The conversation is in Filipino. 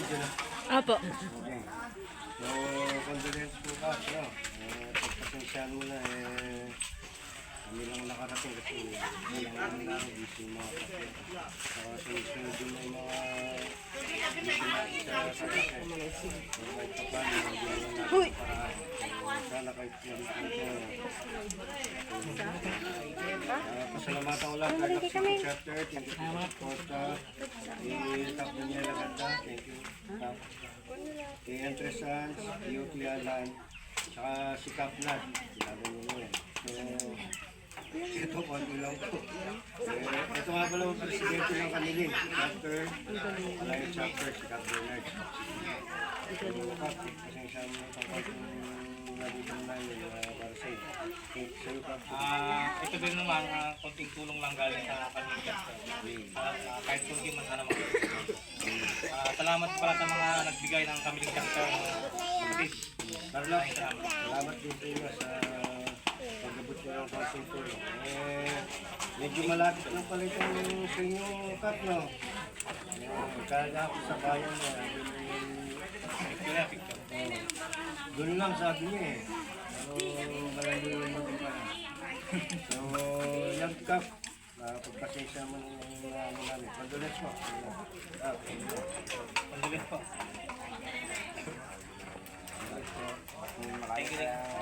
video na. Opo. Okay. So, condolence po ka, no? Pagpasensyahan mo na, kami lang nakarating kasi kailangan lang busy yung mga kapit. So, sunod din may mga busy natin sa sakit. So, kahit pa paano, hindi naman natin paraan. So, sana kahit pasalamatan ko lang kay City Chapter, thank you for support. I-tap mo niya lang ganda, thank you. Kay Entresans, Beauty Alan, tsaka si Kapnat, sinabi mo yun. So, ito konti lang po. Ito nga pala ang presidente ng kaniling, chapter, Alayo Chapter, si Cap Bernard. So, Cap, pasensya mo itong konting nandito na yun para sa'yo. Thank you sa'yo, Cap. Ito din naman, konting tulong lang galing sa kanilang chapter. Kahit kunti man na naman. Salamat pala sa mga nagbigay ng kamiling chapter. Carla, salamat din sa iyo sa pag-abot nyo ng konting tulong. Medyo malapit lang pala itong sa inyo, Cap, no? Kaya ako sa bayan na, doon lang sabi niya eh. Pero malayo naman din pala. So, yan, Cap, pagpasensya mo ng namin. Condolence mo. Condolence po. Thank you.